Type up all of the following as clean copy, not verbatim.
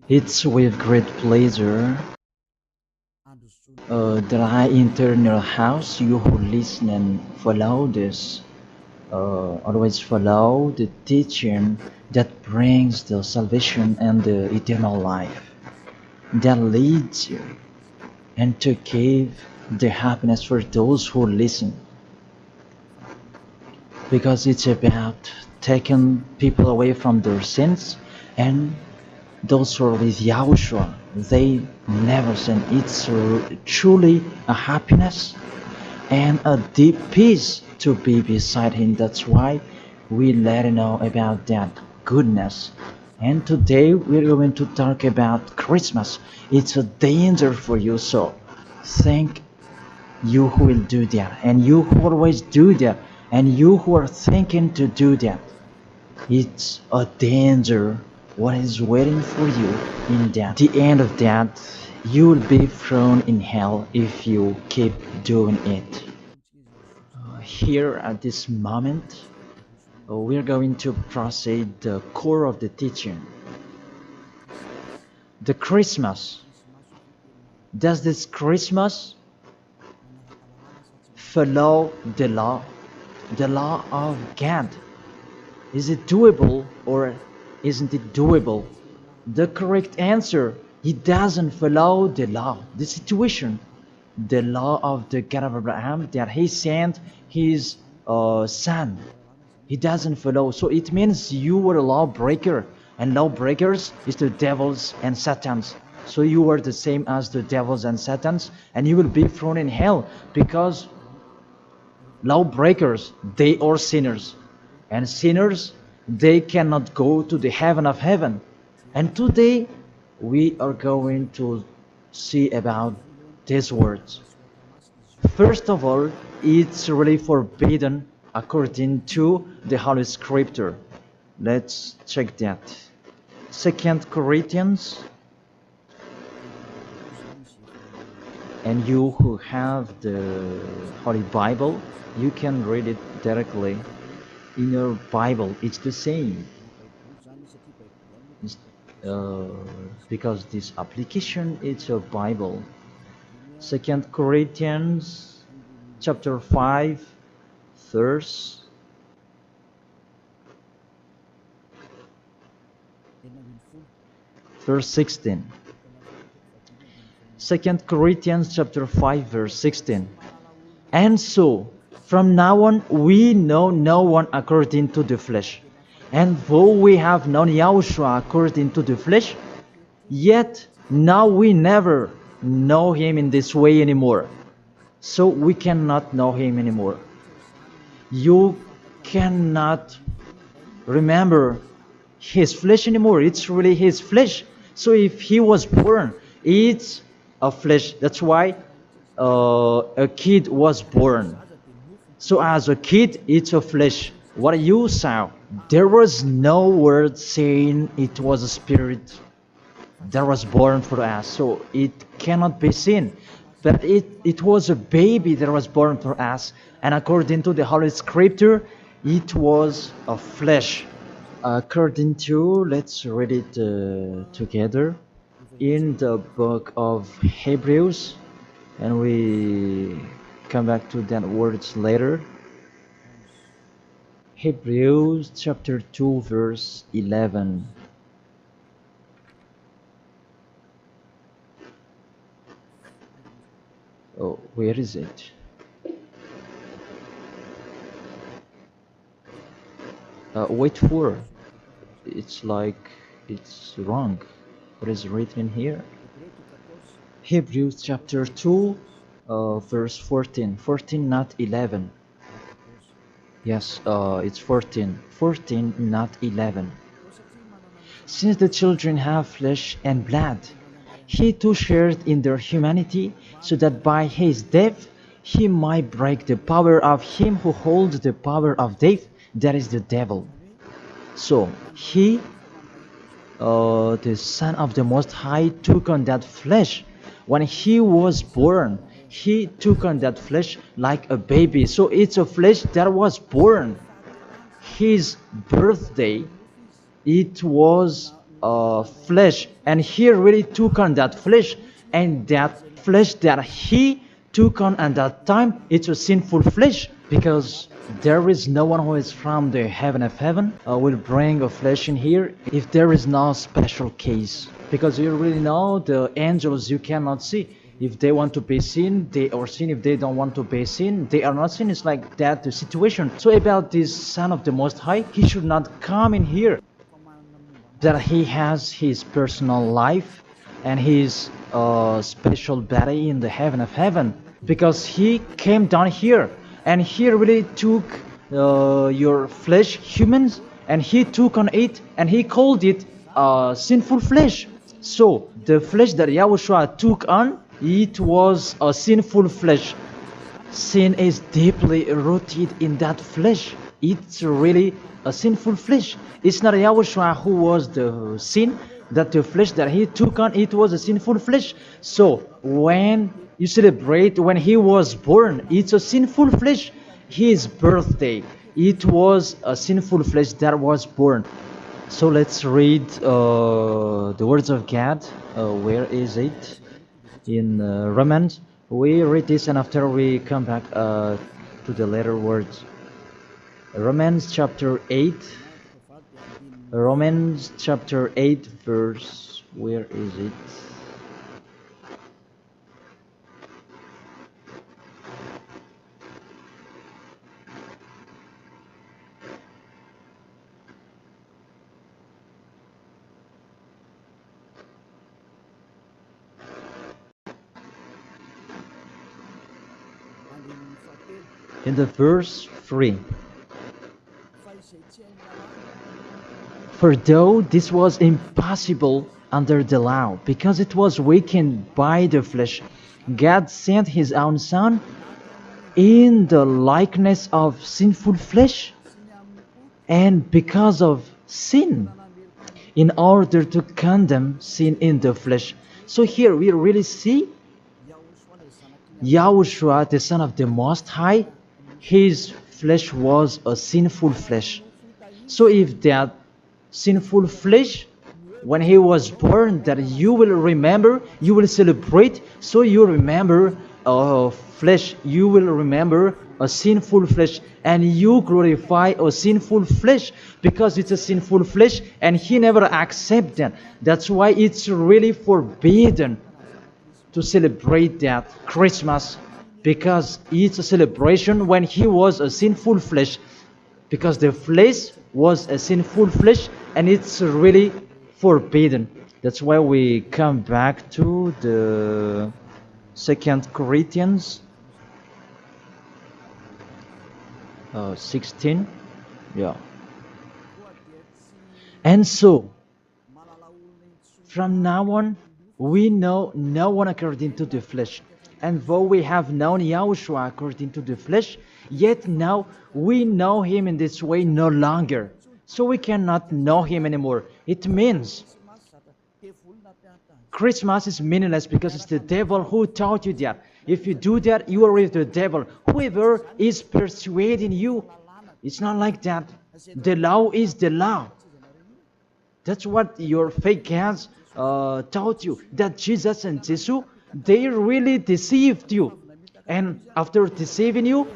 It's with great pleasure that I enter your house. You who listen and follow this, always follow the teaching that brings the salvation and the eternal life, that leads you and to give the happiness for those who listen. Because it's about taking people away from their sins, and those who are with Yahushua, they never sin. It's truly a happiness and a deep peace to be beside Him. That's why we let you know about that goodness. And today we're going to talk about Christmas. It's a danger for you, so thank you who will do that, and you who always do that, and you who are thinking to do that. It's a danger what is waiting for you in that. The end of that, you will be thrown in hell if you keep doing it. Here at this moment, we're going to proceed the core of the teaching. The Christmas. Does this Christmas follow the law of God? Is it doable or isn't it doable? The correct answer, he doesn't follow the law, the situation, the law of the God of Abraham that he sent his son. He doesn't follow. So it means you were a lawbreaker, and lawbreakers is the devils and satans. So you are the same as the devils and satans, and you will be thrown in hell because lawbreakers, they are sinners, and sinners, they cannot go to the heaven of heaven. And today we are going to see about these words. First of all, it's really forbidden according to the Holy Scripture. Let's check that. 2 Corinthians, and you who have the Holy Bible, you can read it directly in your Bible. It's the same. Because this application is a Bible. 2 Corinthians chapter 5 verse 16. 2 Corinthians chapter 5 verse 16. And so from now on we know no one according to the flesh. And though we have known Yahushua according to the flesh, yet now we never know him in this way anymore. So we cannot know him anymore. You cannot remember his flesh anymore. It's really his flesh. So if he was born, it's a flesh. That's why a kid was born. So as a kid, it's a flesh. What you saw, there was no word saying it was a spirit that was born for us. So it cannot be seen. But it was a baby that was born for us. And according to the Holy Scripture, it was a flesh. According to, let's read it together in the book of Hebrews, and we come back to that words later. Hebrews chapter 2 verse 11. Oh, where is it? Wait for. It's like it's wrong. What is written here? Hebrews chapter 2 verse 14. 14, not 11. Yes, it's 14. 14, not 11. Since the children have flesh and blood, he too shared in their humanity, so that by his death he might break the power of him who holds the power of death, that is the devil. So he, the Son of the Most High, took on that flesh. When he was born, he took on that flesh like a baby. So it's a flesh that was born. His birthday, it was flesh, and he really took on that flesh, and that flesh that he took on at that time, it's a sinful flesh, because there is no one who is from the heaven of heaven will bring a flesh in here if there is no special case, because you really know the angels you cannot see. If they want to be seen, they are seen. If they don't want to be seen, they are not seen. It's like that the situation. So about this Son of the Most High, he should not come in here, that he has his personal life and his special body in the heaven of heaven, because he came down here and he really took your flesh, humans, and he took on it and he called it sinful flesh. So the flesh that Yahushua took on, it was a sinful flesh. Sin is deeply rooted in that flesh. It's really a sinful flesh. It's not Yahushua who was the sin, that the flesh that he took on, it was a sinful flesh. So when you celebrate when he was born, it's a sinful flesh. His birthday, it was a sinful flesh that was born. So let's read the words of God. Where is it? In Romans. We read this and after we come back to the later words. Romans chapter 8. Romans chapter 8 verse, where is it? In the verse 3. For though this was impossible under the law, because it was weakened by the flesh, God sent his own Son in the likeness of sinful flesh, and because of sin, in order to condemn sin in the flesh. So here we really see Yahushua, the Son of the Most High, his flesh was a sinful flesh. So if that sinful flesh, when he was born, that you will remember, you will celebrate, so you remember flesh, you will remember a sinful flesh, and you glorify a sinful flesh, because it's a sinful flesh and he never accepts that. That's why it's really forbidden to celebrate that Christmas, because it's a celebration when he was a sinful flesh, because the flesh was a sinful flesh and it's really forbidden. That's why we come back to the 2 Corinthians 16. Yeah. And so from now on we know no one according to the flesh. And though we have known Yahushua according to the flesh, yet now we know him in this way no longer. So we cannot know him anymore. It means Christmas is meaningless because it's the devil who taught you that. If you do that, you are with the devil. Whoever is persuading you, it's not like that. The law is the law. That's what your fake gods taught you, that Jesus and Jesus, they really deceived you, and after deceiving you,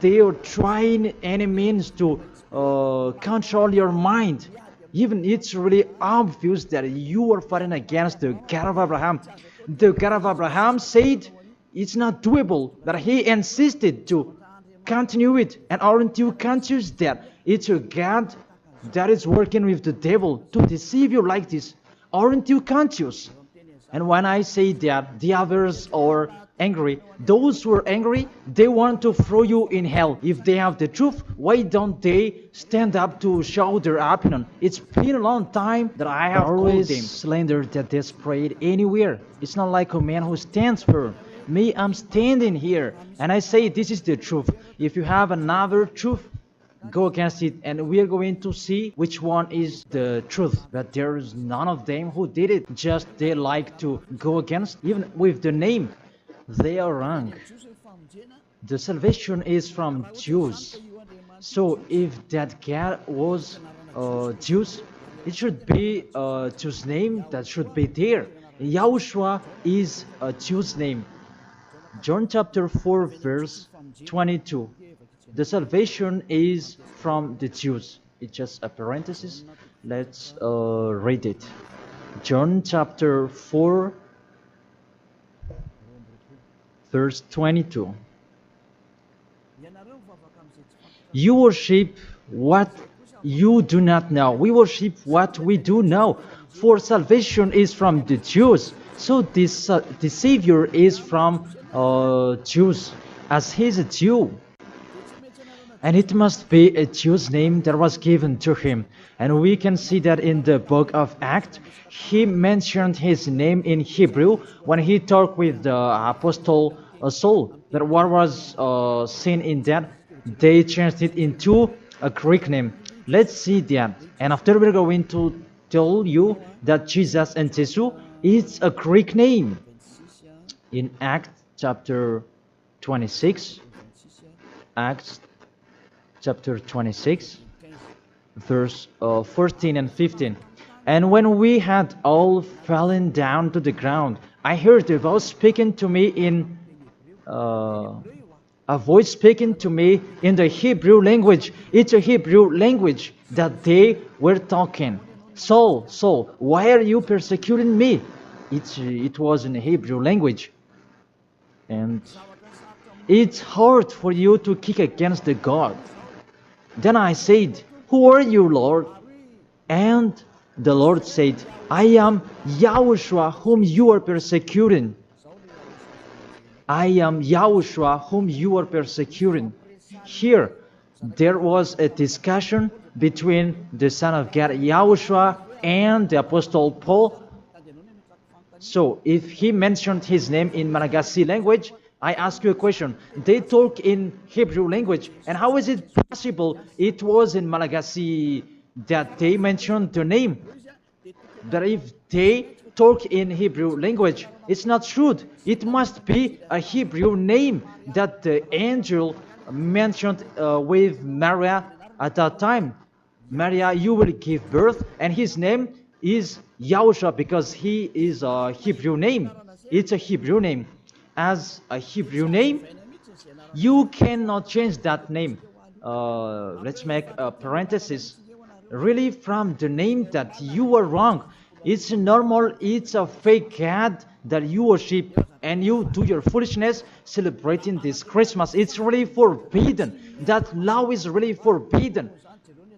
they are trying any means to control your mind. Even it's really obvious that you are fighting against the God of Abraham. The God of Abraham said it's not doable, but he insisted to continue it. And aren't you conscious that it's a God that is working with the devil to deceive you like this? Aren't you conscious? And when I say that the others are angry, those who are angry, they want to throw you in hell. If they have the truth, why don't they stand up to show their opinion? It's been a long time that I have always called them slander that desperate anywhere. It's not like a man who stands firm. Me, I'm standing here and I say this is the truth. If you have another truth, go against it, and we are going to see which one is the truth. But there is none of them who did it. Just they like to go against, even with the name. They are wrong. The salvation is from Jews. So if that God was Jews, It should be a Jew's name that should be there. Yahushua is a Jew's name. John chapter 4 verse 22. The salvation is from the Jews. It's just a parenthesis. Let's read it. John chapter 4 verse 22. You worship what you do not know. We worship what we do know. For salvation is from the Jews. So this the Savior is from Jews, as he is a Jew. And it must be a Jew's name that was given to him. And we can see that in the book of Acts. He mentioned his name in Hebrew when he talked with the apostle Saul. That what was seen in that, they changed it into a Greek name. Let's see that. And after we're going to tell you that Jesus and Jesus is a Greek name. In Acts chapter 26, Acts chapter 26, verse 14 and 15. And when we had all fallen down to the ground, I heard a voice speaking to me in the Hebrew language. It's a Hebrew language that they were talking. Saul, Saul, why are you persecuting me? It was in the Hebrew language. And it's hard for you to kick against the God. Then I said, who are you, Lord? And the Lord said, I am Yahushua whom you are persecuting. I am Yahushua whom you are persecuting. Here, there was a discussion between the Son of God, Yahushua, and the Apostle Paul. So, if he mentioned his name in Malagasy language, I ask you a question. They talk in Hebrew language, and how is it possible it was in Malagasy that they mentioned the name? That if they talk in Hebrew language, it's not true. It must be a Hebrew name that the angel mentioned with Maria at that time. Maria, you will give birth, and his name is Yahushua because he is a Hebrew name. It's a Hebrew name. As a Hebrew name, you cannot change that name. Let's make a parenthesis. Really, from the name that you are wrong. It's normal, it's a fake God that you worship and you do your foolishness celebrating this Christmas. It's really forbidden. That law is really forbidden.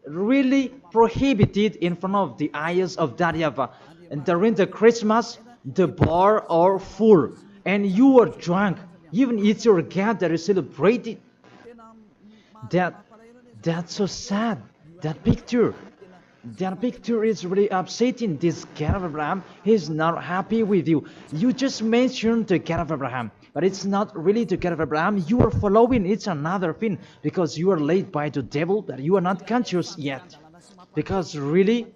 Really prohibited in front of the eyes of that YAHVAH. And during the Christmas, the bar are full. And you are drunk. Even it's your God that is celebrating. That's so sad. That picture is really upsetting. This God of Abraham, he's not happy with you. You just mentioned the God of Abraham, but it's not really the God of Abraham you are following. It's another thing, because you are led by the devil that you are not conscious yet. Because really,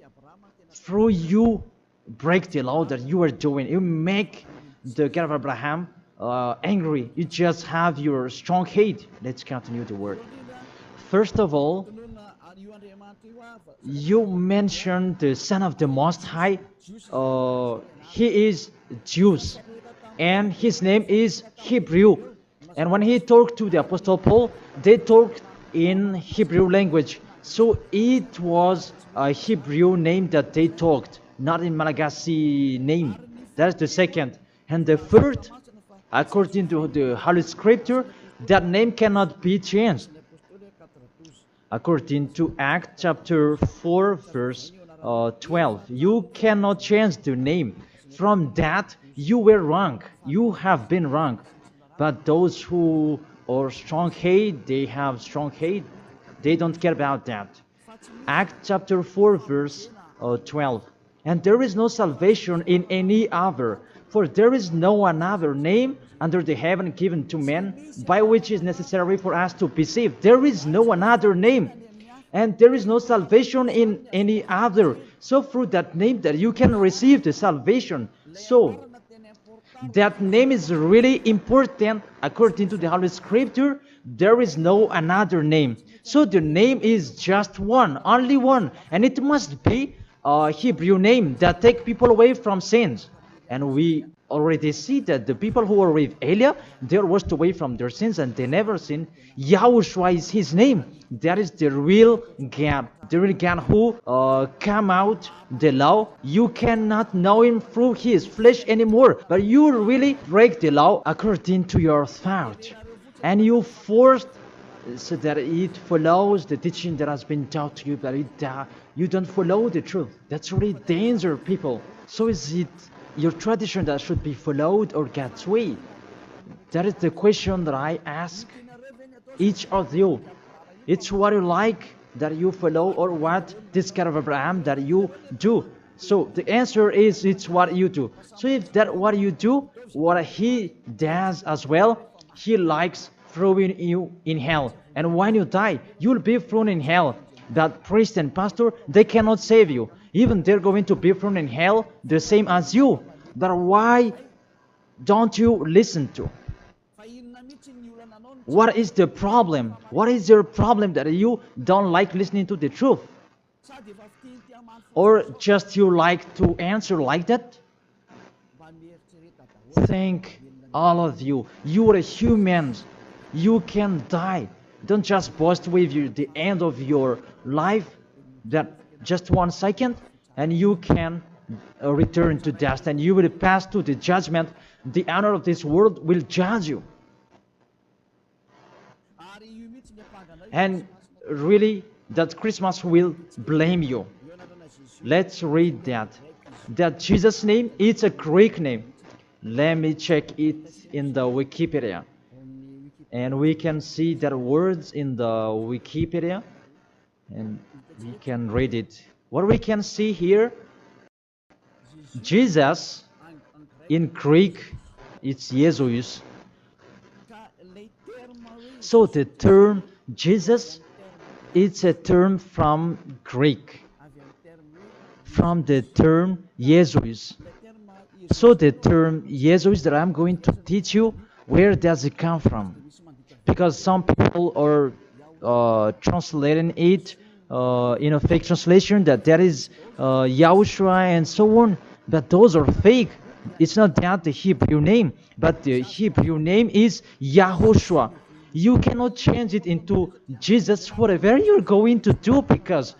through you break the law that you are doing, you make the God of Abraham angry. You just have your strong hate. Let's continue the word. First of all, you mentioned the Son of the Most High. He is Jews, and his name is Hebrew. And when he talked to the Apostle Paul, they talked in Hebrew language. So it was a Hebrew name that they talked, not in Malagasy name. That's the second. And the third, according to the Holy Scripture, that name cannot be changed. According to Acts chapter 4 verse 12, you cannot change the name. From that, you were wrong. You have been wrong. But those who are strong hate, they have strong hate. They don't care about that. Acts chapter 4 verse 12. And there is no salvation in any other, for there is no another name under the heaven given to men by which is necessary for us to be saved. There is no another name, and there is no salvation in any other. So through that name that you can receive the salvation. So that name is really important according to the Holy Scripture. There is no another name. So the name is just one, only one, and it must be Hebrew name that take people away from sins. And we already see that the people who were with Elia, they were washed away from their sins and they never sinned. Yahushua is his name. That is the real God. The real God who come out the law. You cannot know him through his flesh anymore. But you really break the law according to your thought. And you forced so that it follows the teaching that has been taught to you, but you don't follow the truth. That's really danger, people. So is it your tradition that should be followed or God's way? That is the question that I ask each of you. It's what you like that you follow or what this kind of Abraham that you do. So the answer is it's what you do. So if that what you do, what he does as well, he likes throwing you in hell. And when you die, you'll be thrown in hell. That priest and pastor, they cannot save you. Even they're going to be thrown in hell the same as you. But why don't you listen to? What is the problem? What is your problem that you don't like listening to the truth? Or just you like to answer like that? Think all of you. You are humans. You can die. Don't just boast with you the end of your life, that just 1 second, and you can return to dust, and you will pass to the judgment. The honor of this world will judge you. And really, that Christmas will blame you. Let's read that. That Jesus' name, it's a Greek name. Let me check it in the Wikipedia. And we can see that words in the Wikipedia. And we can read it. What we can see here, Jesus, in Greek, it's Jesus. So the term Jesus, it's a term from Greek, from the term Jesus. So the term Jesus that I'm going to teach you, where does it come from? Because some people are translating it in a fake translation that is Yahushua and so on, but those are fake. It's not that the Hebrew name, but the Hebrew name is YAHOSHUA. You cannot change it into Jesus, whatever you're going to do, because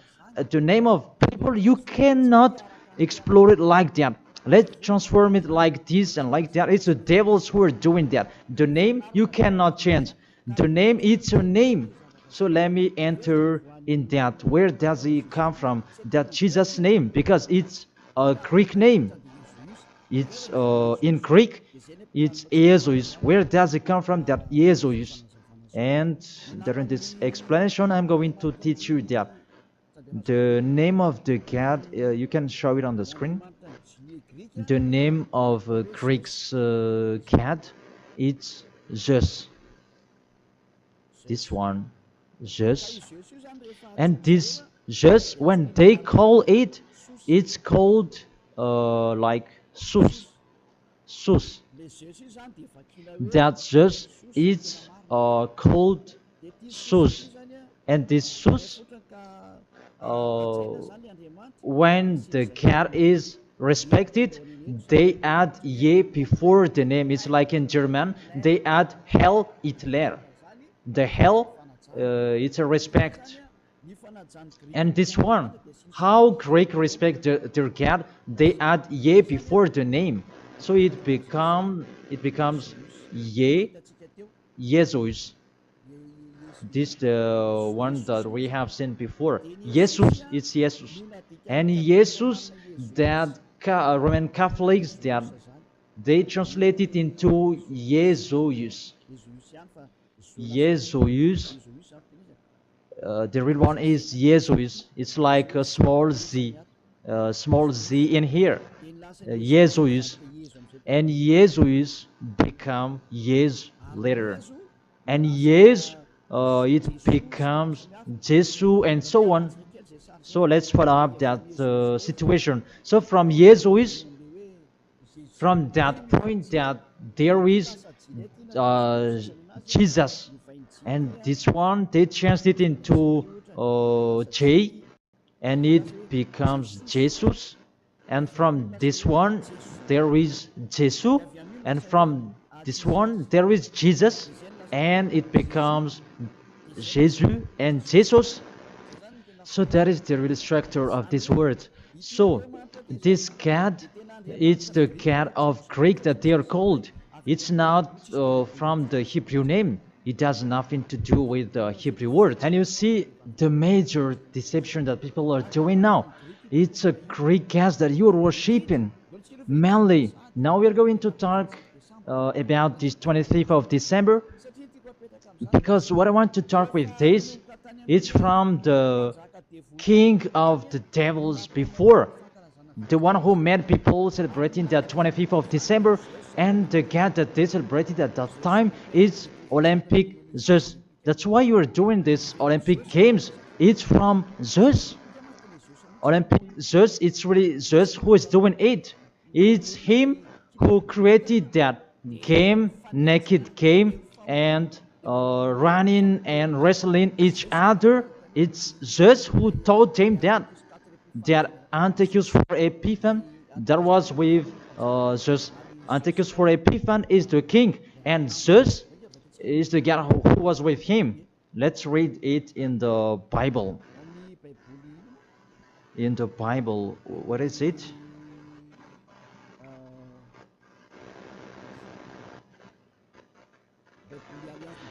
the name of people, you cannot explore it like that. Let's transform it like this and like that. It's the devils who are doing that. The name, you cannot change. The name, it's a name. So let me enter in that. Where does it come from? That Jesus' name, because it's a Greek name. It's in Greek, it's Jesus. Where does it come from? That Jesus. And during this explanation, I'm going to teach you that the name of the God, you can show it on the screen. The name of Greek's cat, it's Zeus. This one, Zeus. And this Zeus, when they call it, it's called like Sus. Sus. That Zeus is called Sus. And this Sus, when the cat is respected, they add ye before the name. It's like in German, they add Hell Hitler. The hell, it's a respect. And this one, how Greek respect their God, they add ye before the name. So it becomes ye, Jesus. This the one that we have seen before. Jesus, it's Jesus. And Jesus, that Roman Catholics, that they translate it into Jesus. Jesus. The real one is Jesus. It's like a small z in here. Jesus. And Jesus become Yes later. And Yes, it becomes Jesus and so on. So let's follow up that situation. So from Jesus, from that point that there is Jesus, and this one they changed it into J, and it becomes Jesus. And from this one, there is Jesus. And from this one, there is Jesus. And it becomes Jesus and Jesus. So that is the real structure of this word. So this cat, it's the cat of Greek that they are called. It's not from the Hebrew name. It has nothing to do with the Hebrew word. And you see the major deception that people are doing now. It's a Greek cat that you are worshiping. Mainly, now we are going to talk about this 25th of December. Because what I want to talk with this, it's from the king of the devils before, the one who made people celebrating the 25th of December, and the god that they celebrated at that time is Olympic Zeus. That's why you are doing this Olympic Games. It's from Zeus. Olympic Zeus, it's really Zeus who is doing it. It's him who created that game, naked game, and running and wrestling each other. It's Zeus who taught them that Antiochus for Epiphan, that was with Zeus. Antiochus for Epiphan is the king, and Zeus is the god who was with him. Let's read it in the Bible. In the Bible, what is it?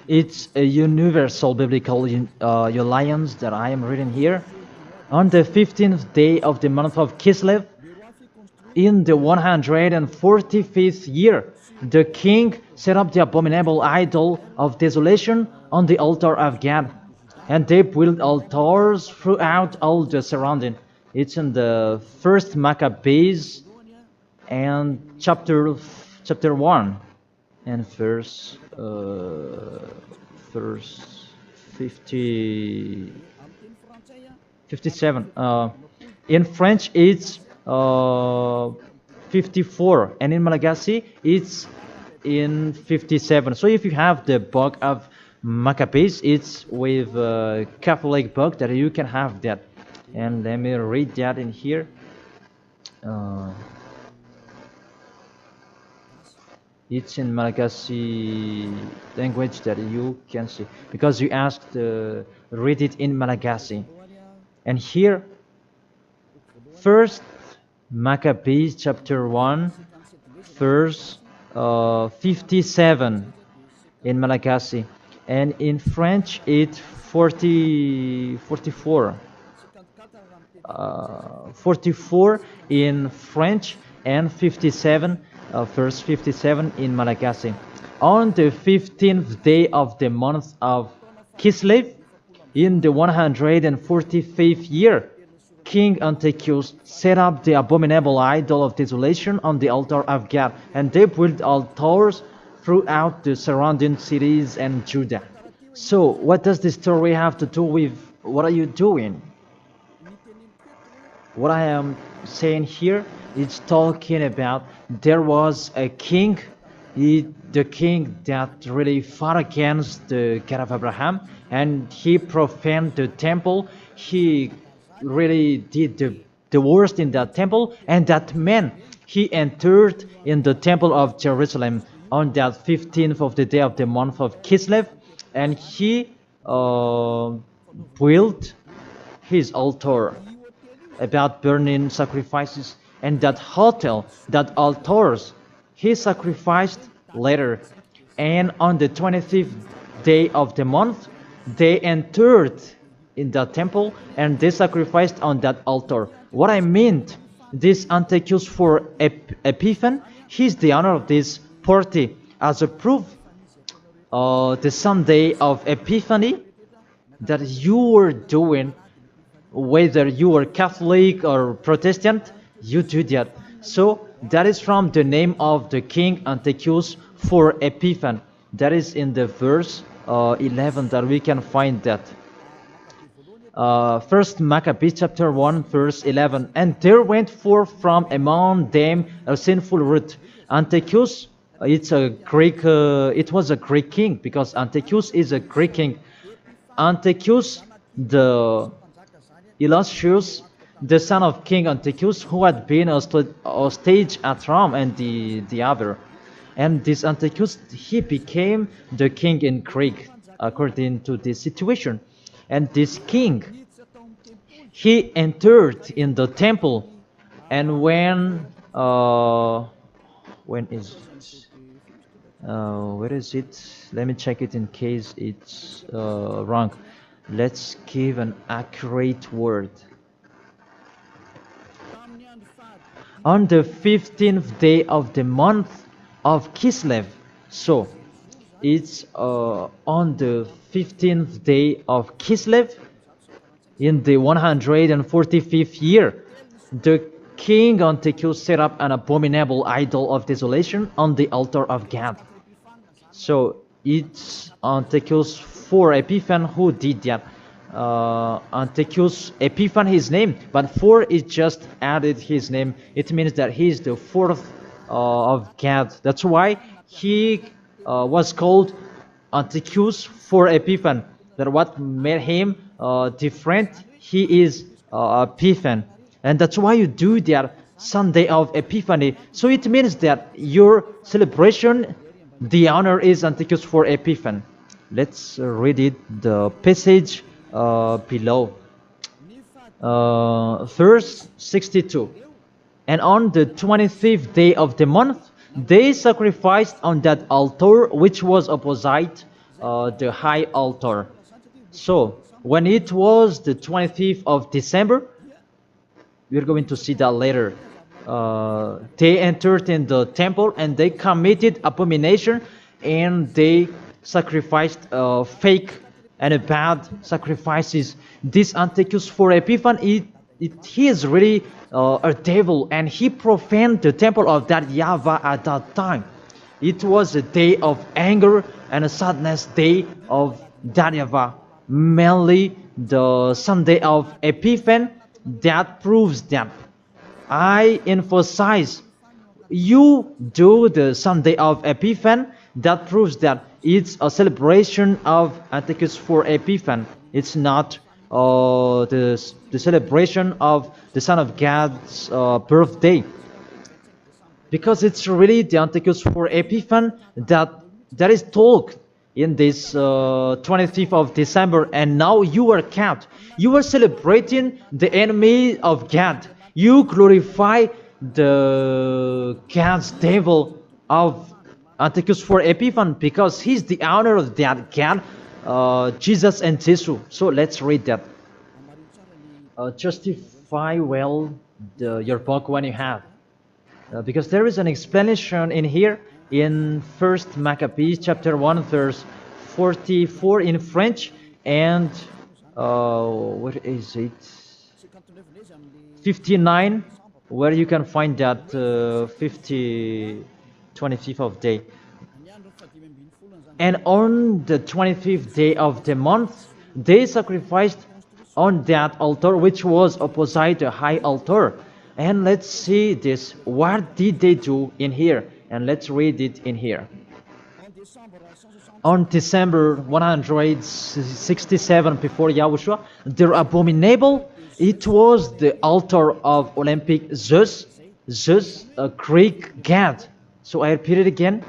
It's a universal biblical alliance that I am reading here. On the 15th day of the month of Kislev, in the 145th year, the king set up the abominable idol of desolation on the altar of God, and they built altars throughout all the surrounding. It's in the first Maccabees and chapter 1 and verse 57. In French, it's 54, and in Malagasy, it's in 57. So if you have the book of Maccabees, it's with a Catholic book that you can have that. And let me read that in here. It's in Malagasy language that you can see, because you asked read it in Malagasy. And here, first Maccabees chapter 1 verse 57 in Malagasy, and in French it's 44 in French, and 57 verse 57 in Malagasy. On the 15th day of the month of Kislev, in the 145th year, King Antiochus set up the abominable idol of desolation on the altar of God, and they built altars throughout the surrounding cities and Judah. So, what does this story have to do with what are you doing? What I am saying here is talking about there was a king, the king that really fought against the God of Abraham, and he profaned the temple. He really did the worst in that temple, and that man, he entered in the temple of Jerusalem on that 15th of the day of the month of Kislev, and he built his altar about burning sacrifices, and that altars he sacrificed later. And on the 25th day of the month, they entered in the temple and they sacrificed on that altar. What I meant, this Antiochus for Epiphan, he's the owner of this party. As a proof, the Sunday of Epiphany that you were doing, whether you are Catholic or Protestant, you do that. So that is from the name of the king Antiochus for Epiphan. That is in the verse 11 that we can find that. First Maccabees chapter 1 verse 11. And there went forth from among them a sinful root. Antiochus, it was a Greek king, because Antiochus is a Greek king. Antiochus, the illustrious, the son of King Antiochus, who had been a stage at Rome and the other. And this Antiochus, he became the king in Greek, according to this situation. And this king, he entered in the temple, and when is where is it? Let me check it in case it's wrong. Let's give an accurate word. On the 15th day of the month of Kislev. So it's on the 15th day of Kislev in the 145th year. The king Antiochus set up an abominable idol of desolation on the altar of God. So it's Antiochus for Epiphan who did that. Antiochus Epiphan his name, but for it just added his name. It means that he is the fourth of God. That's why he was called Antiochus for Epiphan. That what made him different. He is Epiphan. And that's why you do that Sunday of Epiphany. So it means that your celebration, the honor is Antiochus for Epiphan. Let's read it, the passage below. Verse 62. And on the 25th day of the month, they sacrificed on that altar which was opposite the high altar. So when it was the 25th of December, we're going to see that later. They entered in the temple and they committed abomination, and they sacrificed fake and bad sacrifices. This Antiochus for Epiphan, he is really a devil, and he profaned the temple of that YAHVAH at that time. It was a day of anger and a sadness day of that YAHVAH. Mainly the Sunday of Epiphan. That proves that. I emphasize, you do the Sunday of Epiphan. That proves that it's a celebration of Antiochus for Epiphan. It's not the celebration of the Son of God's birthday. Because it's really the Antiochus for Epiphan that is told in this 25th of December, and now you are kept. You are celebrating the enemy of God. You glorify the God's devil of Antiochus for Epiphan, because he's the honor of that God, Jesus and Jesus. So let's read that. Justify well your book when you have. Because there is an explanation in here in 1st Maccabees chapter 1 verse 44 in French, and what is it, 59, where you can find that 25th of day. And on the 25th day of the month, they sacrificed on that altar which was opposite the high altar. And let's see this. What did they do in here? And let's read it in here. On December 167 before Yahushua, their abominable, it was the altar of Olympic Zeus, a Greek god. So I repeat it again.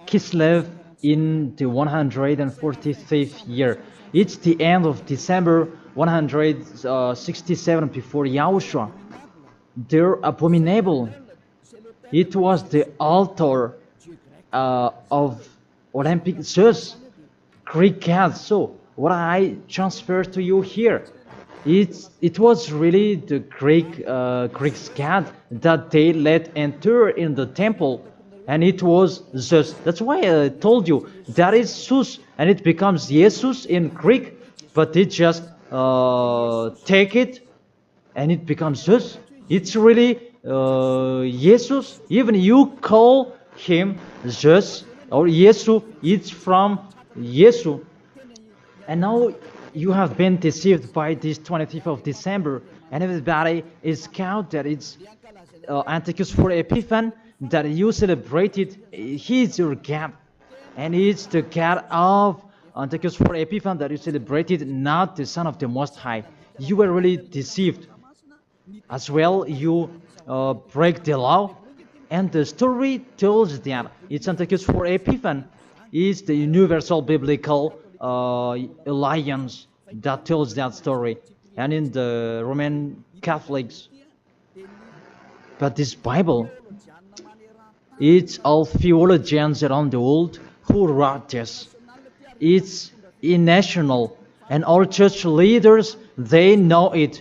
Kislev in the 145th year. It's the end of December 167 before Yahushua. Their abominable, it was the altar of Olympic Zeus, Greek god. So what I transfer to you here, it was really the Greek god that they let enter in the temple, and it was Zeus. That's why I told you that is Zeus, and it becomes Jesus in Greek, but they just take it and it becomes Zeus. It's really Jesus. Even you call him Zeus or Yesu, it's from Yesu. And now you have been deceived by this 25th of December, and everybody is count that it's Antiochus for Epiphan, that you celebrated. He is your God, and it's the God of Antiochus for Epiphan that you celebrated not the Son of the Most High. You were really deceived. As well, you break the law. And the story tells that it's Antiochus for Epiphan is the universal biblical alliance that tells that story. And in the Roman Catholics, but this Bible, it's all theologians around the world who wrote this. It's national, and all church leaders, they know it.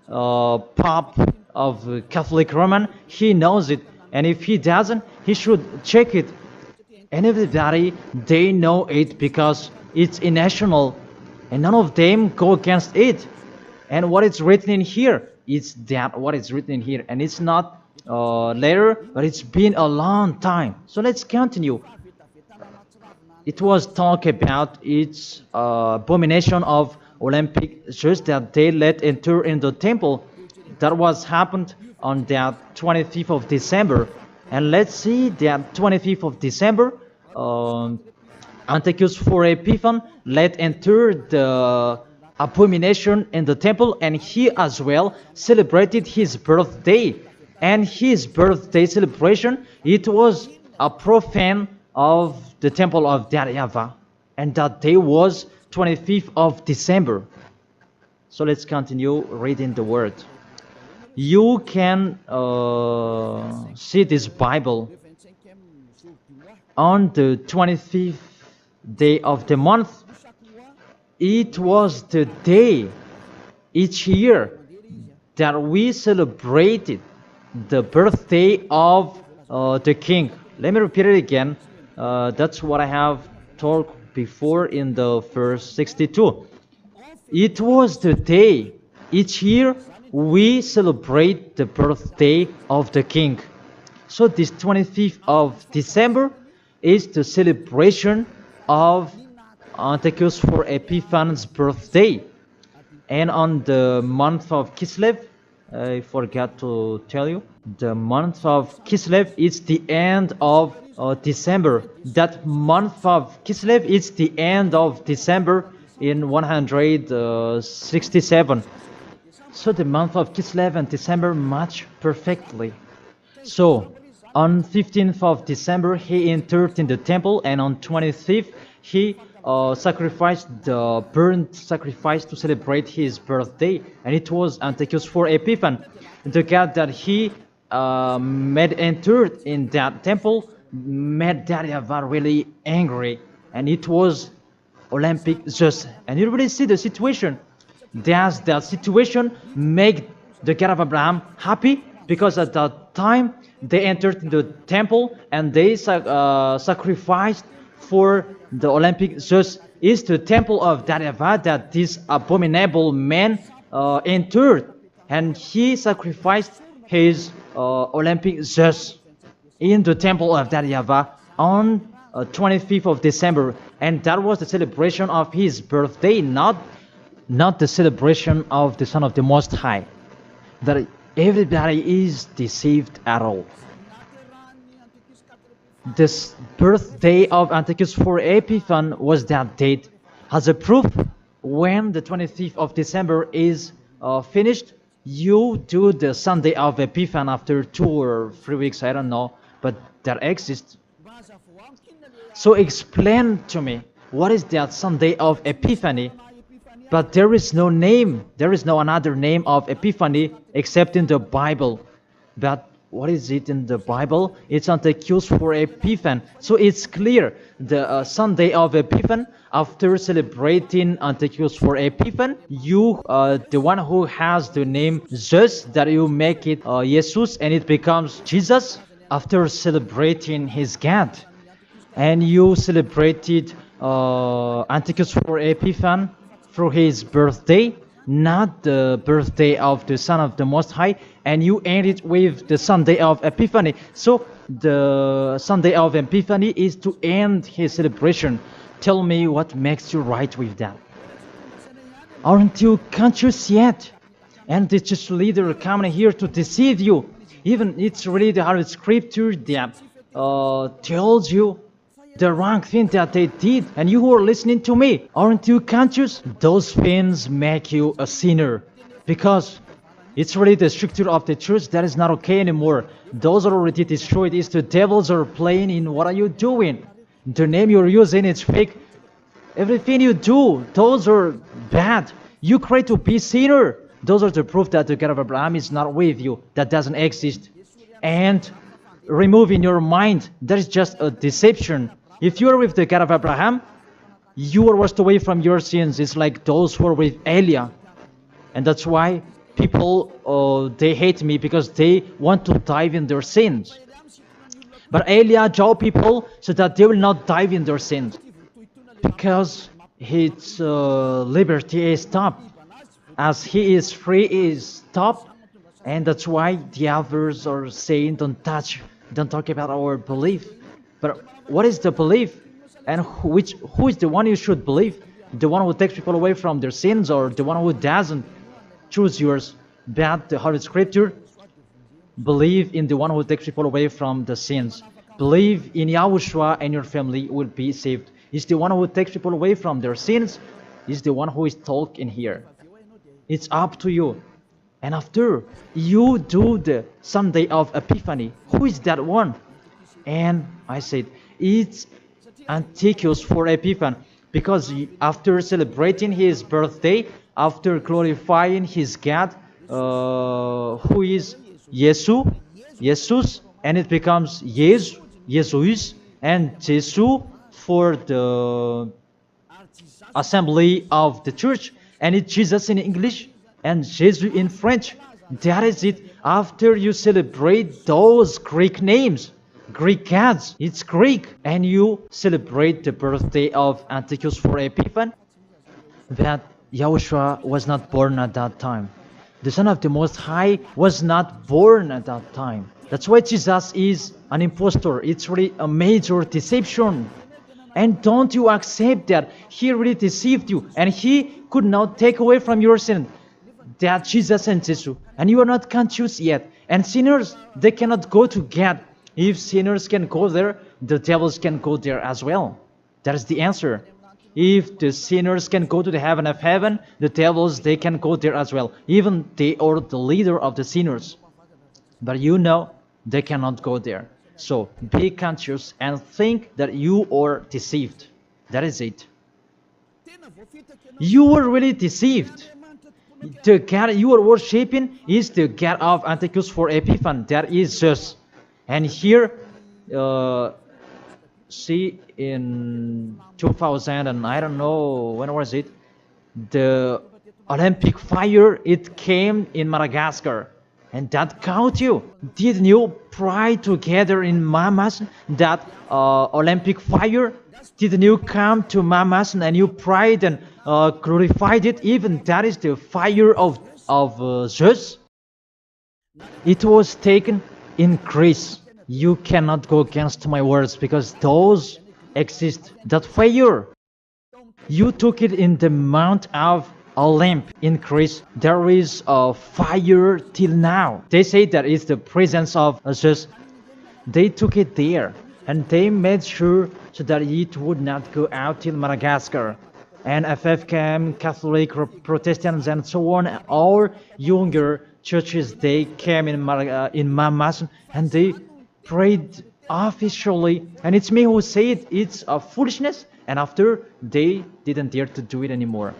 Pope of Catholic Roman, he knows it, and if he doesn't, he should check it. And everybody, they know it because it's national, and none of them go against it. And what is written in here, it's that what is written in here, and it's not later, but it's been a long time. So let's continue. It was talk about its abomination of Olympic church that they let enter in the temple. That was happened on that 25th of December. And let's see that 25th of December, Antiochus for Epiphan let enter the abomination in the temple, and he as well celebrated his birthday. And his birthday celebration, it was a profane of the temple of YAHVAH, and that day was 25th of December. So let's continue reading the word. You can see this Bible on the 25th day of the month. It was the day each year that we celebrated the birthday of the king. Let me repeat it again. That's what I have told before in the verse 62. It was the day each year we celebrate the birthday of the king. So this 25th of December is the celebration of Antiochus for Epiphan's birthday. And on the month of Kislev, I forgot to tell you, the month of Kislev is the end of December. That month of Kislev is the end of December in 167. So the month of Kislev and December match perfectly. So on 15th of December he entered in the temple, and on 25th he sacrificed the burnt sacrifice to celebrate his birthday, and it was Antiochus for Epiphan. The God that he made entered in that temple made YAHVAH really angry, and it was Olympic just. And you really see the situation. Does that situation make the God of Abraham happy? Because at that time they entered into the temple and they sacrificed for the Olympic Zeus. Is the temple of YAHVAH that this abominable man entered, and he sacrificed his Olympic Zeus in the temple of YAHVAH on 25th of December, and that was the celebration of his birthday, not the celebration of the Son of the Most High. That everybody is deceived at all. This birthday of Antiochus for Epiphan was that date. As a proof, when the 25th of December is finished, you do the Sunday of Epiphan after 2 or 3 weeks, I don't know, but that exists. So explain to me, what is that Sunday of Epiphany? But there is no name, there is no another name of Epiphany except in the Bible. But what is it in the Bible? It's Antiochus for Epiphan. So it's clear, the Sunday of Epiphan, after celebrating Antiochus for Epiphan, you, the one who has the name Zeus, that you make it Jesus, and it becomes Jesus, after celebrating his God. And you celebrated Antiochus for Epiphan through his birthday, not the birthday of the Son of the Most High, and you end it with the Sunday of Epiphany. So the Sunday of Epiphany is to end his celebration. Tell me what makes you right with that. Aren't you conscious yet? And the church leader coming here to deceive you. Even it's really the Holy Scripture that tells you the wrong thing that they did. And you who are listening to me, aren't you conscious? Those things make you a sinner, because it's really the structure of the church that is not okay anymore. Those are already destroyed. It's the devils are playing in. What are you doing? The name you're using, it's fake. Everything you do, those are bad. You cry to be sinner. Those are the proof that the God of Abraham is not with you. That doesn't exist. And remove in your mind, that is just a deception. If you are with the God of Abraham, you are washed away from your sins. It's like those who are with Elia. And that's why people, they hate me, because they want to dive in their sins. But Elia told people so that they will not dive in their sins, because his liberty is stopped. As he is free, is stopped. And that's why the others are saying, don't talk about our belief. But what is the belief? And who is the one you should believe? The one who takes people away from their sins, or the one who doesn't? Choose yours. But the Holy Scripture, believe in the one who takes people away from the sins. Believe in Yahushua, and your family will be saved. It's the one who takes people away from their sins. Is the one who is talking here. It's up to you. And after you do the Sunday of Epiphany, who is that one? And I said, it's Antiochus for Epiphany, because after celebrating his birthday, after glorifying his God, who is Jesus, and it becomes Jesus, and Jesus for the assembly of the church, and it's Jesus in English and Jesus in French. That is it. After you celebrate those Greek names, Greek gods, it's Greek, and you celebrate the birthday of Antiochus for Epiphany, that Yahushua was not born at that time. The Son of the Most High was not born at that time. That's why Jesus is an impostor. It's really a major deception. And don't you accept that he really deceived you, and he could not take away from your sin. That Jesus and Jesus, and you are not conscious yet. And sinners, they cannot go to God. If sinners can go there, the devils can go there as well. That is the answer. If the sinners can go to the heaven of heaven, the devils, they can go there as well. Even they are the leader of the sinners. But you know, they cannot go there. So be conscious and think that you are deceived. That is it. You were really deceived. The God you are worshipping is the God of Antiochus for Epiphany. That is Zeus. And here, see, in 2000, and I don't know, when was it? The Olympic fire, it came in Madagascar. And that caught you. Didn't you pray together in Mamas that Olympic fire? Didn't you come to Mamas and you prayed and glorified it? Even that is the fire of Zeus. It was taken in Greece. You cannot go against my words, because those exist. That fire, you took it in the Mount of Olymp in Greece. There is a fire till now. They say that it's the presence of Zeus. They took it there, and they made sure so that it would not go out till Madagascar. And FFKM, Catholic, Protestants, and so on, all younger churches, they came in Mamas, and they prayed officially. And it's me who say it's a foolishness. And after, they didn't dare to do it anymore,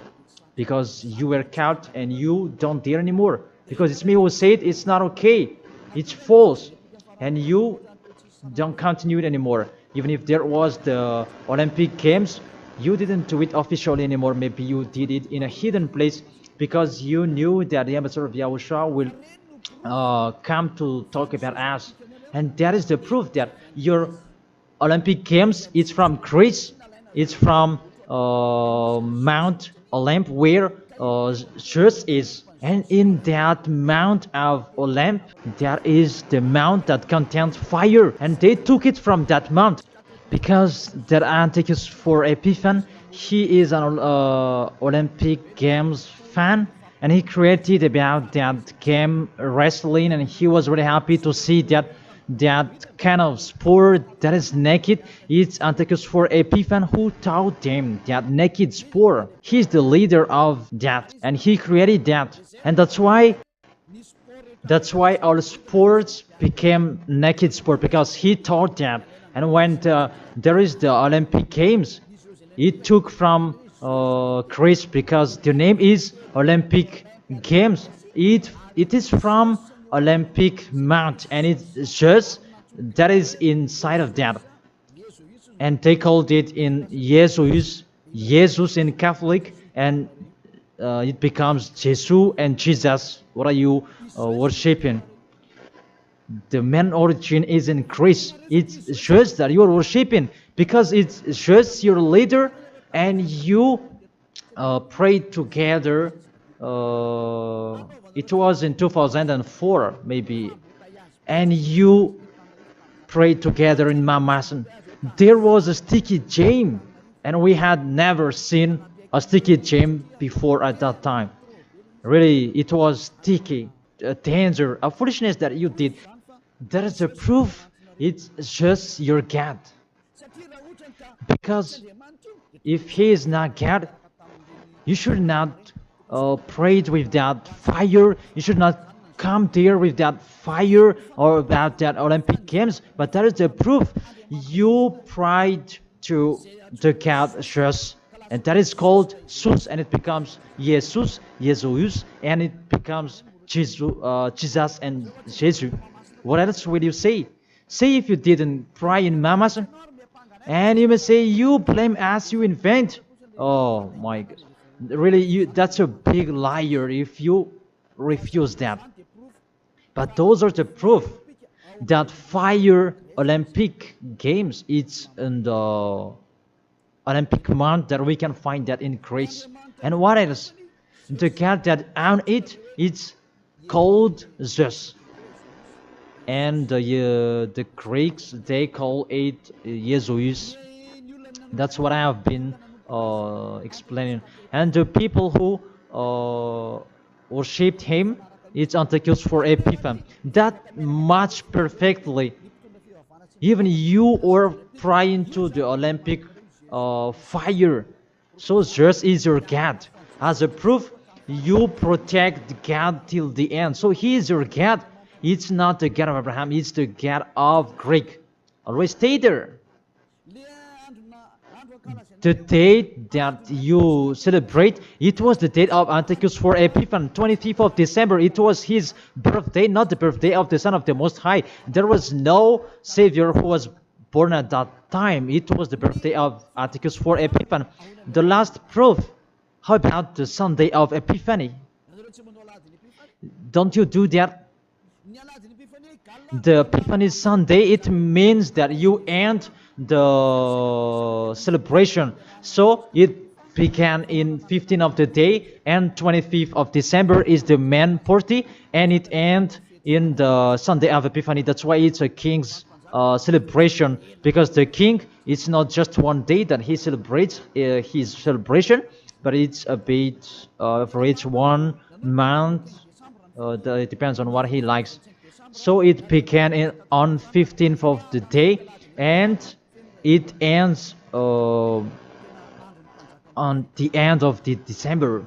because you were caught and you don't dare anymore. Because it's me who said it's not okay, it's false, and you don't continue it anymore. Even if there was the Olympic Games, you didn't do it officially anymore. Maybe you did it in a hidden place, because you knew that the ambassador of Yahushua will come to talk about us. And that is the proof that your Olympic Games, it's from Greece, it's from Mount Olymp, where Zeus is. And in that Mount of Olymp, there is the mount that contains fire. And they took it from that mount, because that Antiochus for Epiphany, he is an Olympic Games fan. And he created about that game wrestling, and he was really happy to see that that kind of sport that is naked. It's Antiochus for Epiphan who taught them that naked sport. He's the leader of that, and he created that, and that's why all sports became naked sport, because he taught that. And when there is the Olympic Games, it took from Greece, because the name is Olympic Games. It is from Olympic Mount, and it's just that is inside of that, and they called it in Jesus in Catholic, and it becomes Jesus and Jesus. What are you worshiping? The main origin is in Greece. It's just that you are worshiping because it's just your leader, and you pray together. It was in 2004 maybe, and you pray together in Mamasan. There was a sticky gem, and we had never seen a sticky gem before at that time. Really, it was sticky, a danger, a foolishness that you did. That is a proof. It's just your God. Because if He is not God, you should not pray with that fire. You should not come there with that fire or about that Olympic Games. But that is the proof. You prayed to the God just, and that is called Jesus, and it becomes Jesus, and it becomes Jesus and Jesus. What else will you say? Say if you didn't pray in Mamas, and you may say you blame us, you invent. Oh my God. Really, that's a big liar if you refuse that. But those are the proof that fire Olympic Games, it's in the Olympic month, that we can find that in Greece. And what else? The God that owned it, it's called Zeus. And the Greeks, they call it Jesus. That's what I have been explaining. And the people who worshipped him, it's Antiochus for Epiphan. That much perfectly. Even you are praying to the Olympic fire. So Zeus is your God. As a proof, you protect God till the end. So He is your God. It's not the God of Abraham, it's the God of Greek. Always stay there. The date that you celebrate, it was the date of Antiochus for Epiphan, 25th of December. It was his birthday, not the birthday of the Son of the Most High. There was no Savior who was born at that time. It was the birthday of Antiochus for Epiphan. The last proof, how about the Sunday of Epiphany? Don't you do that? The Epiphany Sunday, it means that you end the celebration. So it began in 15th of the day, and 25th of December is the main party, and it ends in the Sunday of Epiphany. That's why it's a king's celebration, because the king, it's not just one day that he celebrates his celebration, but it's a bit for each 1 month. It depends on what he likes. So it began on 15th of the day, and it ends on the end of the December.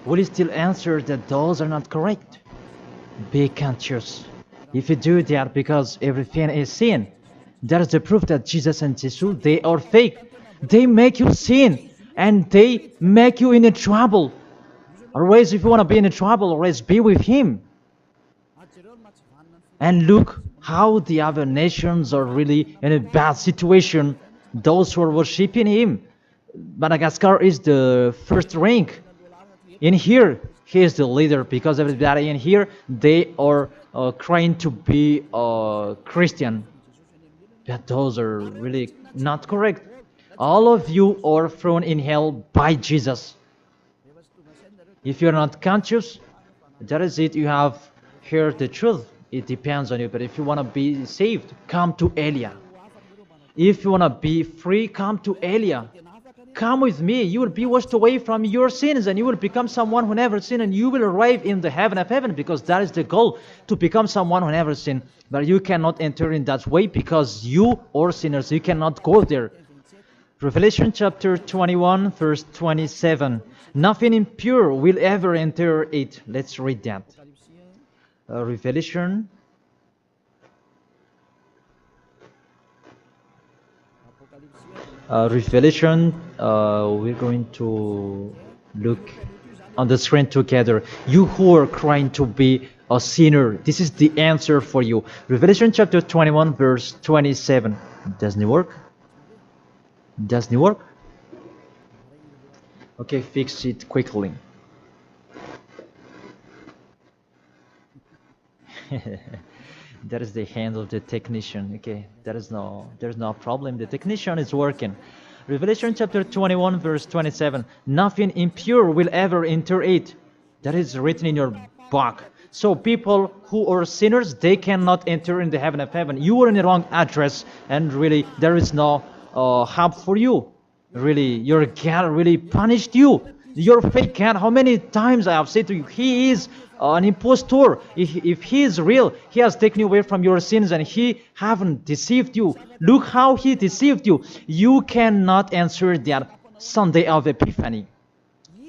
Will you still answer that those are not correct? Be conscious. If you do that, because everything is sin, that is the proof that Jesus and Jesus, they are fake. They make you sin, and they make you in a trouble. Always, if you want to be in a trouble, always be with Him. And look how the other nations are really in a bad situation. Those who are worshipping Him. Madagascar is the first rank. In here, He is the leader, because everybody in here, they are trying to be Christian. But those are really not correct. All of you are thrown in hell by Jesus. If you're not conscious, that is it. You have heard the truth. It depends on you. But if you want to be saved, come to Elia. If you want to be free, come to Elia. Come with me. You will be washed away from your sins, and you will become someone who never sinned, and you will arrive in the heaven of heaven, because that is the goal, to become someone who never sinned. But you cannot enter in that way, because you are sinners. You cannot go there. Revelation chapter 21, verse 27. Nothing impure will ever enter it. Let's read that. Revelation. We're going to look on the screen together. You who are crying to be a sinner, this is the answer for you. Revelation chapter 21, verse 27. Doesn't it work? Doesn't it work? Okay, fix it quickly. That is the hand of the technician. Okay, there's no problem. The technician is working. Revelation chapter 21, verse 27. Nothing impure will ever enter it. That is written in your book. So people who are sinners, they cannot enter in the heaven of heaven. You are in the wrong address, and really there is no help for you. Really, your God really punished you. Your fake God, how many times I have said to you, he is an impostor. If he is real, he has taken you away from your sins, and he haven't deceived you. Look how he deceived you. You cannot answer that Sunday of Epiphany.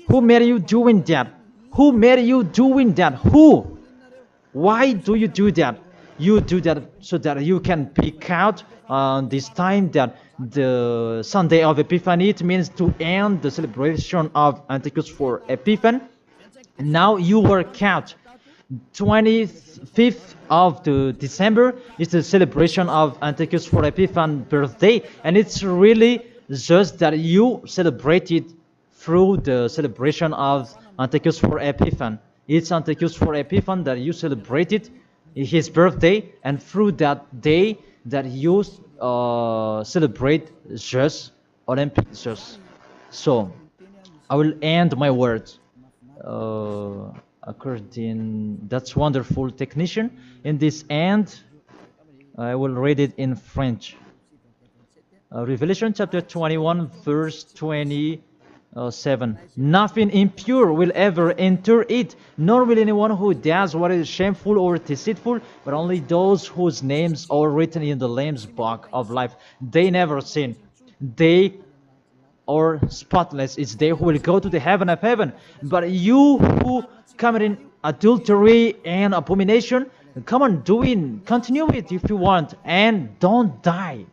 Who made you doing that? Who made you doing that? Who? Why do you do that? You do that so that you can pick out this time that the Sunday of Epiphany, it means to end the celebration of Antichus for Epiphan. Now you work out. 25th of the December is the celebration of Antichus for Epiphan birthday, and it's really just that you celebrate it through the celebration of Antichus for Epiphan. It's Antichus for Epiphan that you celebrated his birthday, and through that day that you celebrate just Olympic just. So I will end my words according. That's wonderful, technician. In this end, I will read it in French. Revelation chapter 21, verse 27. Nothing impure will ever enter it, nor will anyone who does what is shameful or deceitful, but only those whose names are written in the Lamb's book of life. They never sin. They are spotless. It's they who will go to the heaven of heaven. But you who commit adultery and abomination, come on, continue it if you want, and don't die.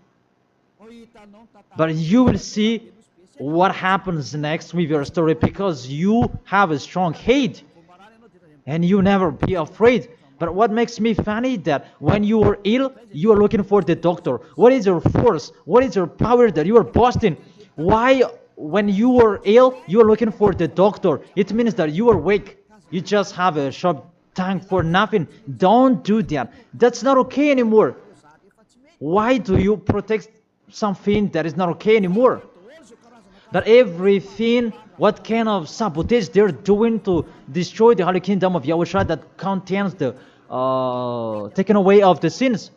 But you will see what happens next with your story, because you have a strong hate and you never be afraid. But what makes me funny that when you are ill, you are looking for the doctor. What is your force? What is your power that you are boasting? Why, when you are ill, you are looking for the doctor? It means that you are weak. You just have a sharp tongue for nothing. Don't do that. That's not okay anymore. Why do you protect something that is not okay anymore? That everything, what kind of sabotage they're doing to destroy the holy kingdom of Yahushua that contains the taken away of the sins.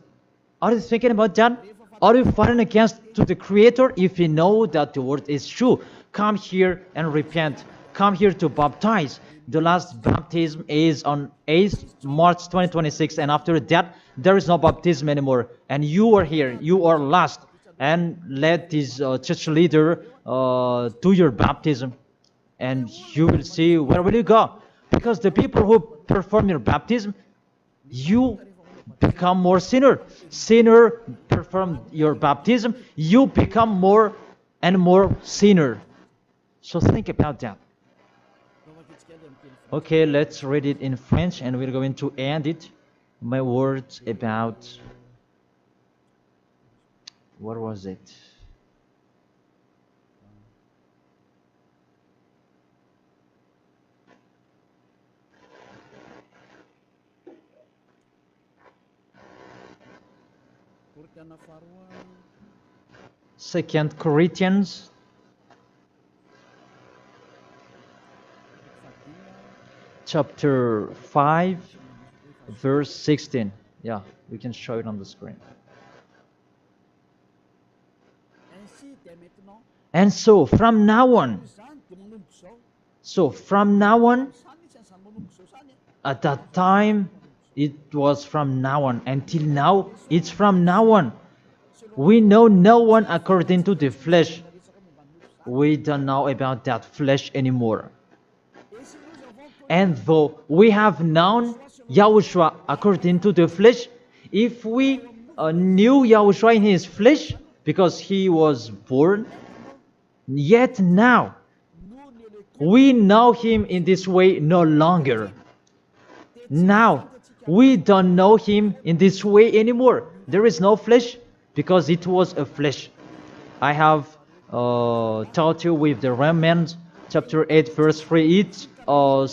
Are you thinking about that? Are you fighting against to the Creator? If you know that the word is true, come here and repent. Come here to baptize. The last baptism is on 8th March 2026, and after that there is no baptism anymore. And you are here, you are lost, and let this church leader do your baptism, and you will see where will you go. Because the people who perform your baptism, you become more sinner. Sinner perform your baptism, you become more and more sinner. So think about that. Okay, let's read it in French, and we're going to end it. My words about, what was it? Second Corinthians chapter 5 verse 16. Yeah, we can show it on the screen. And so from now on, at that time, it was from now on. Until now, it's from now on. We know no one according to the flesh. We don't know about that flesh anymore. And though we have known Yahushua according to the flesh, if we knew Yahushua in his flesh, because he was born, yet now we know him in this way no longer. Now we don't know him in this way anymore. There is no flesh because it was a flesh. I have taught you with the Romans chapter 8 verse 3, it's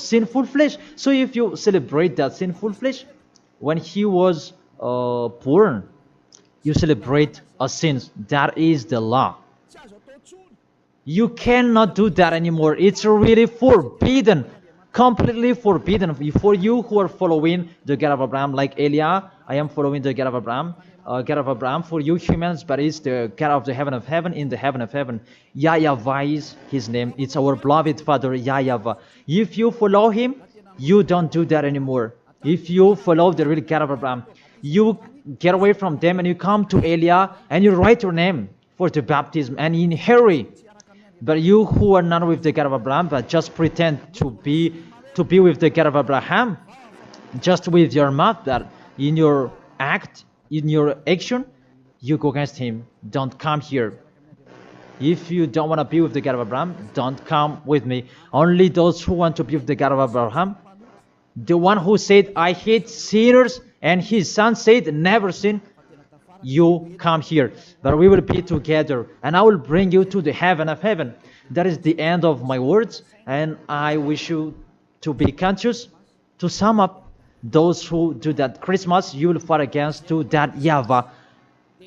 sinful flesh. So if you celebrate that sinful flesh, when he was born, you celebrate a sin. That is the law. You cannot do that anymore. It's really forbidden, completely forbidden. For you who are following the God of Abraham, like Elia, I am following the God of Abraham. God of Abraham, for you humans, but it's the God of the heaven of heaven, in the heaven of heaven. YAHVAH is his name. It's our beloved Father, YAHVAH. If you follow him, you don't do that anymore. If you follow the real God of Abraham, you get away from them and you come to Elia and you write your name for the baptism and in hurry. But you who are not with the God of Abraham, but just pretend to be with the God of Abraham, just with your mouth, that in your act, in your action, you go against him. Don't come here. If you don't want to be with the God of Abraham, don't come with me. Only those who want to be with the God of Abraham, the one who said, I hate sinners, and his son said, never sin, you come here. But we will be together, and I will bring you to the heaven of heaven. That is the end of my words, and I wish you to be conscious. To sum up, those who do that Christmas, you will fight against to that YAHVAH,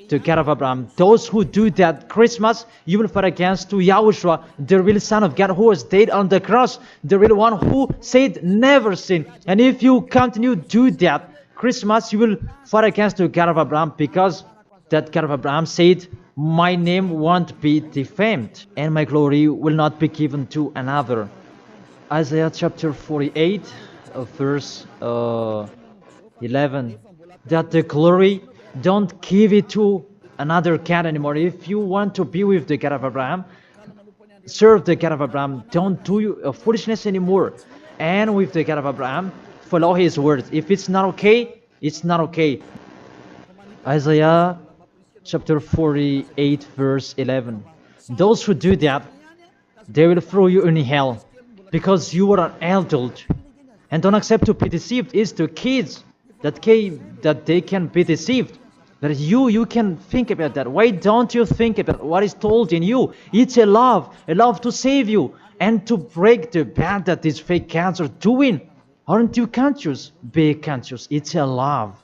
the God of Abraham. Those who do that Christmas, you will fight against to YAHOSHUA, the real Son of God who was dead on the cross, the real one who said never sin. And if you continue to do that Christmas, you will fight against the God of Abraham, because that God of Abraham said, my name won't be defamed and my glory will not be given to another. Isaiah chapter 48 verse 11, that the glory, don't give it to another God anymore. If you want to be with the God of Abraham, serve the God of Abraham, don't do foolishness anymore. And with the God of Abraham, follow his words. If it's not okay, it's not okay. Isaiah chapter 48 verse 11, those who do that, they will throw you in hell, because you are an adult. And don't accept to be deceived. It's the kids that they can be deceived. But you can think about that. Why don't you think about what is told in you? It's a love to save you and to break the bad that these fake gods are doing. Aren't you conscious? Be conscious. It's a love.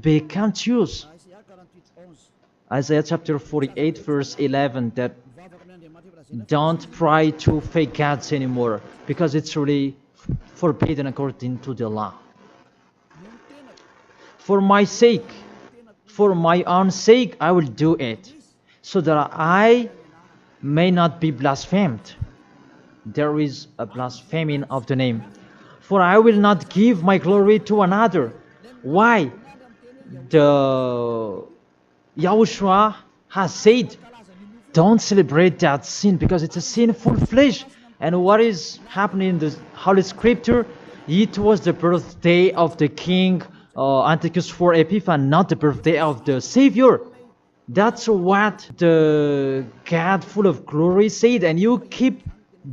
Be conscious. Isaiah chapter 48 verse 11, that don't pray to fake gods anymore, because it's really forbidden according to the law. For my sake, for my own sake, I will do it, so that I may not be blasphemed. There is a blaspheming of the name. For I will not give my glory to another. Why? The YAHOSHUA has said, don't celebrate that sin, because it's a sinful flesh. And what is happening in the Holy Scripture? It was the birthday of the king Antiochus IV Epiphanes, not the birthday of the Savior. That's what the God full of glory said, and you keep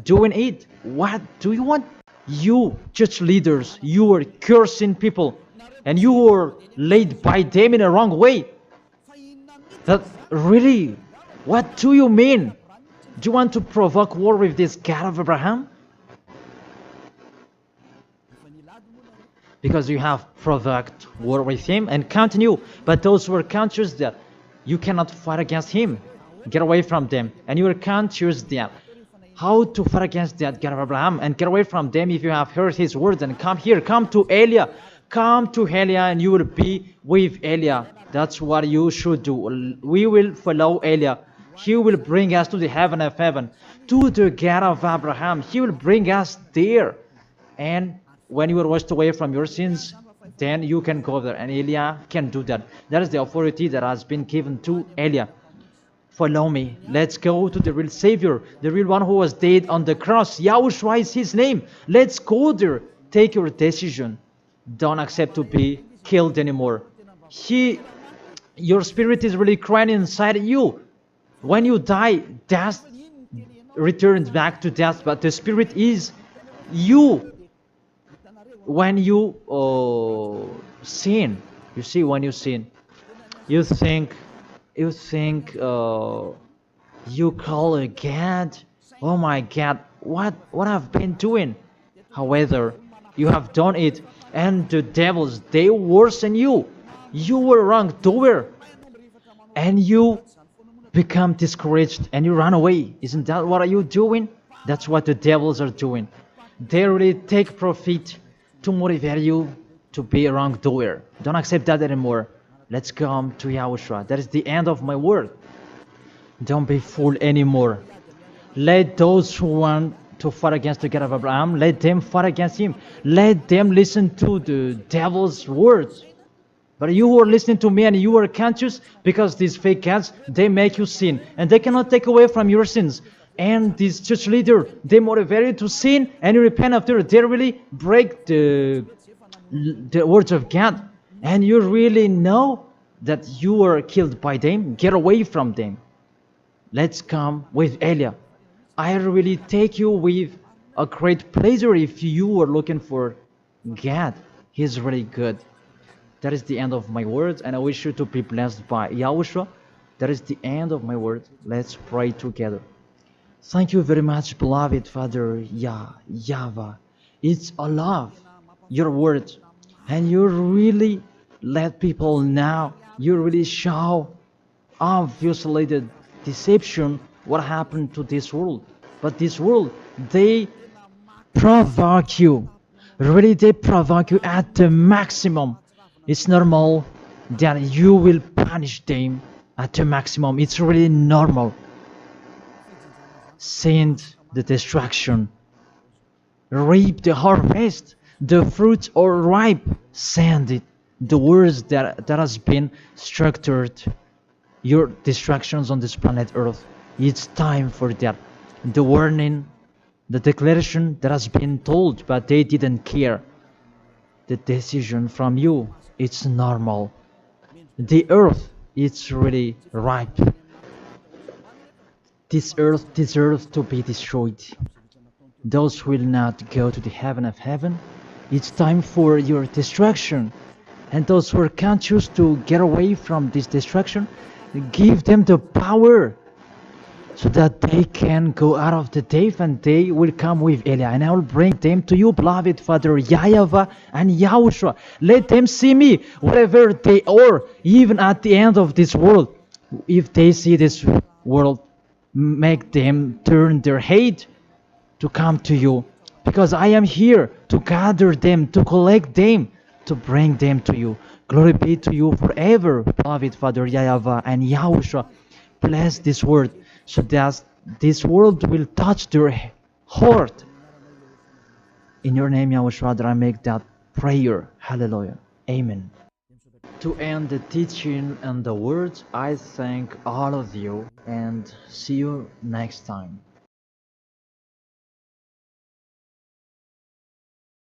doing it. What do you want? You church leaders, you are cursing people, and you are led by them in a wrong way. That really, what do you mean? Do you want to provoke war with this God of Abraham? Because you have provoked war with him and continue. But those who are conscious that you cannot fight against him, get away from them. And you are conscious that how to fight against that God of Abraham and get away from them. If you have heard his words, and come here, come to Elia. Come to Elia and you will be with Elia. That's what you should do. We will follow Elia. He will bring us to the heaven of heaven, to the God of Abraham. He will bring us there. And when you are washed away from your sins, then you can go there. And Eliah can do that. That is the authority that has been given to Eliah. Follow me. Let's go to the real Savior, the real one who was dead on the cross. Yahushua is his name. Let's go there. Take your decision. Don't accept to be killed anymore. Your spirit is really crying inside you. When you die, death returns back to death, but the spirit is you. When you sin, you see, when you sin, you think you call a God, oh my God, what I've been doing. However, you have done it, and the devils, they worsen you. You were wrongdoer, and you become discouraged, and you run away. Isn't that what are you doing? That's what the devils are doing. They really take profit to motivate you to be a wrongdoer. Don't accept that anymore. Let's come to Yahushua. That is the end of my word. Don't be fooled anymore. Let those who want to fight against the God of Abraham, let them fight against him. Let them listen to the devil's words. But you who are listening to me and you are conscious, because these fake gods, they make you sin. And they cannot take away from your sins. And this church leader, they motivate you to sin and you repent after. They really break the words of God. And you really know that you are killed by them. Get away from them. Let's come with Eliah. I really take you with a great pleasure if you are looking for God. He's really good. That is the end of my words, and I wish you to be blessed by Yahushua. That is the end of my words. Let's pray together. Thank you very much, beloved Father YAHVAH. It's a love, your words, and you really let people know. You really show obviously the deception, what happened to this world. But this world, they provoke you. Really, they provoke you at the maximum. It's normal that you will punish them at the maximum. It's really normal. Send the destruction. Reap the harvest. The fruits are ripe. Send it. The words that has been structured. Your destructions on this planet Earth. It's time for that. The warning, the declaration that has been told, but they didn't care. The decision from you, it's normal. The earth, it's really ripe. This earth deserves to be destroyed. Those will not go to the heaven of heaven. It's time for your destruction. And those who are conscious to get away from this destruction, give them the power so that they can go out of the cave and they will come with Eliah. And I will bring them to you, beloved Father YAHVAH and Yahushua. Let them see me wherever they are, even at the end of this world. If they see this world, make them turn their head to come to you. Because I am here to gather them, to collect them, to bring them to you. Glory be to you forever, beloved Father YAHVAH and Yahushua. Bless this word, so that this world will touch their heart. In your name, Yahushua, that I make that prayer. Hallelujah. Amen. To end the teaching and the words, I thank all of you and see you next time.